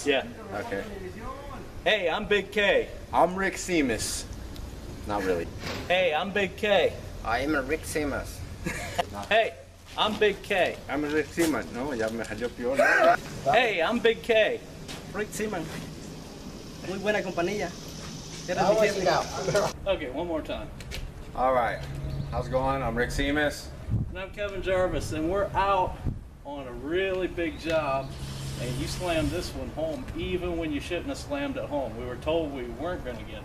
Seamus? Yeah. Okay. Hey, I'm Big K. I'm Rick Seamus. Not really. Hey, I'm Big K. I am Rick Seamus. Hey, I'm Big K. I'm Rick Seamus. No, ya me jaló peor. Hey, I'm Big K. Rick Seaman. Muy buena compañía. Okay, one more time. All right. How's it going? I'm Rick Seamus. And I'm Kevin Jarvis, and we're out on a really big job, and you slammed this one home even when you shouldn't have slammed it home. We were told we weren't going to get it.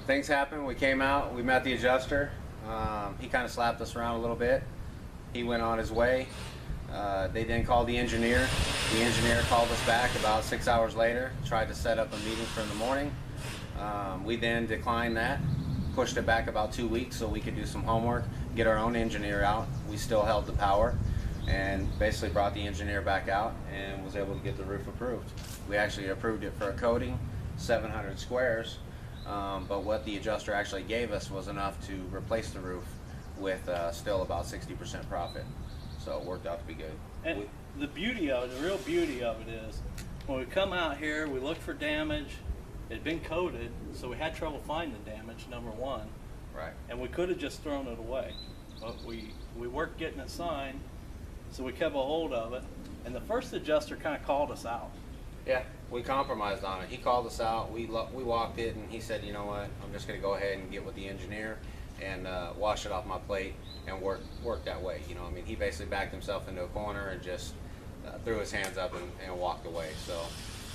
Things happened. We came out. We met the adjuster. He kind of slapped us around a little bit. He went on his way. They then called the engineer. The engineer called us back about 6 hours later, tried to set up a meeting for in the morning. We then declined that, pushed it back about 2 weeks so we could do some homework, get our own engineer out. We still held the power and basically brought the engineer back out and was able to get the roof approved. We actually approved it for a coating, 700 squares, but what the adjuster actually gave us was enough to replace the roof with still about 60% profit. So it worked out to be good. And the beauty of it, the real beauty of it is, when we come out here, we look for damage. It had been coated, so we had trouble finding the damage, number one. Right. And we could have just thrown it away. But we worked getting it signed, so we kept a hold of it. And the first adjuster kind of called us out. Yeah, we compromised on it. He called us out. We walked it, and he said, you know what, I'm just going to go ahead and get with the engineer and wash it off my plate and work that way. You know, I mean, he basically backed himself into a corner and just threw his hands up and walked away. So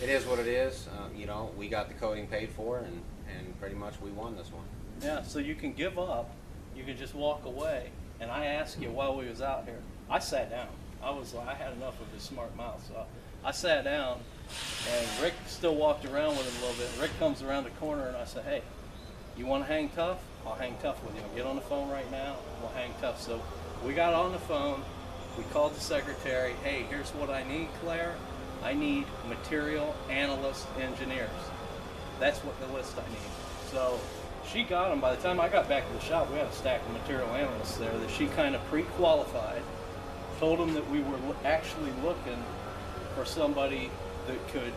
it is what it is. You know, we got the coating paid for, and pretty much we won this one. Yeah, so you can give up, you can just walk away. And I asked you while we was out here, I sat down. I had enough of his smart mouth, so I sat down, and Rick still walked around with him a little bit. Rick comes around the corner, and I said, hey, you want to hang tough? I'll hang tough with you. I'll get on the phone right now, we'll hang tough. So we got on the phone, we called the secretary, hey, here's what I need, Claire. I need material analyst engineers. That's what the list I need. So she got them. By the time I got back to the shop, we had a stack of material analysts there that she kind of pre-qualified, told them that we were actually looking for somebody that could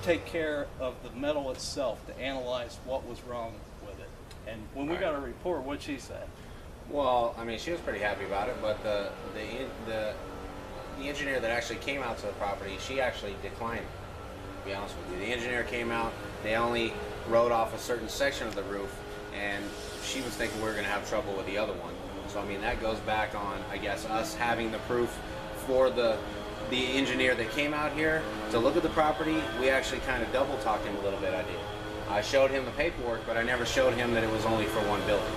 take care of the metal itself, to analyze what was wrong with it. And when we got a report, what'd she say? Well, I mean, she was pretty happy about it, but the engineer that actually came out to the property, she actually declined it, to be honest with you. The engineer came out, they only wrote off a certain section of the roof, and she was thinking we were going to have trouble with the other one. So, I mean, that goes back on, I guess, us having the proof for the engineer that came out here to look at the property. We actually kind of double talked him a little bit, I did. I showed him the paperwork, but I never showed him that it was only for one building.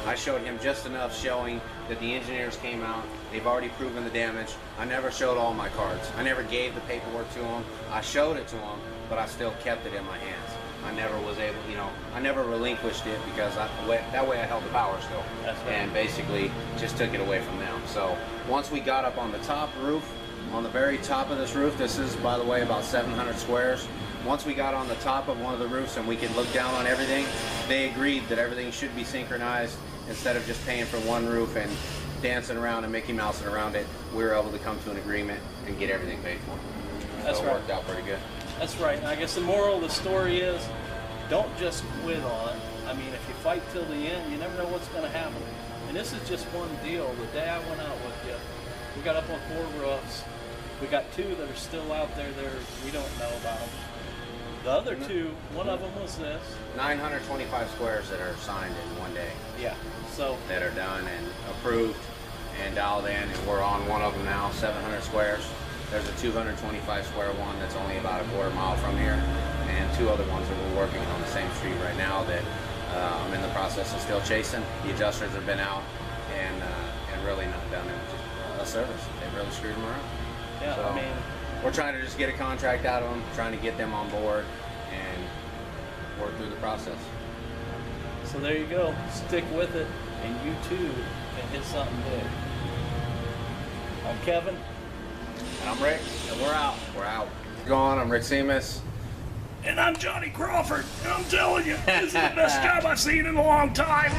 I showed him just enough showing that the engineers came out, they've already proven the damage. I never showed all my cards. I never gave the paperwork to him. I showed it to him, but I still kept it in my hands. I never was able, you know, I never relinquished it because that way I held the power still. That's right. And basically just took it away from them. So once we got up on the top roof, on the very top of this roof, this is, by the way, about 700 squares. Once we got on the top of one of the roofs and we could look down on everything, they agreed that everything should be synchronized. Instead of just paying for one roof and dancing around and Mickey Mousing around it, we were able to come to an agreement and get everything paid for. That's so it right. worked out pretty good. That's right. And I guess the moral of the story is, don't just quit on it. I mean, if you fight till the end, you never know what's going to happen. And this is just one deal. The day I went out with you, we got up on 4 roofs. We got 2 that are still out there we don't know about them. The other 2, one of them was this. 925 squares that are signed in one day. Yeah. So that are done and approved and dialed in, and we're on one of them now, 700 squares. There's a 225 square one that's only about a quarter mile from here, and 2 other ones that we're working on the same street right now that I'm in the process of still chasing. The adjusters have been out and really not done a service. They really screwed them around. yeah, So, I mean, we're trying to just get a contract out of them, trying to get them on board and work through the process. so there you go. Stick with it, and you too can hit something big. I'm Kevin. And I'm Rick. And we're out. We're out. Gone. I'm Rick Seamus. And I'm Johnny Crawford. And I'm telling you, this is the best job I've seen in a long time.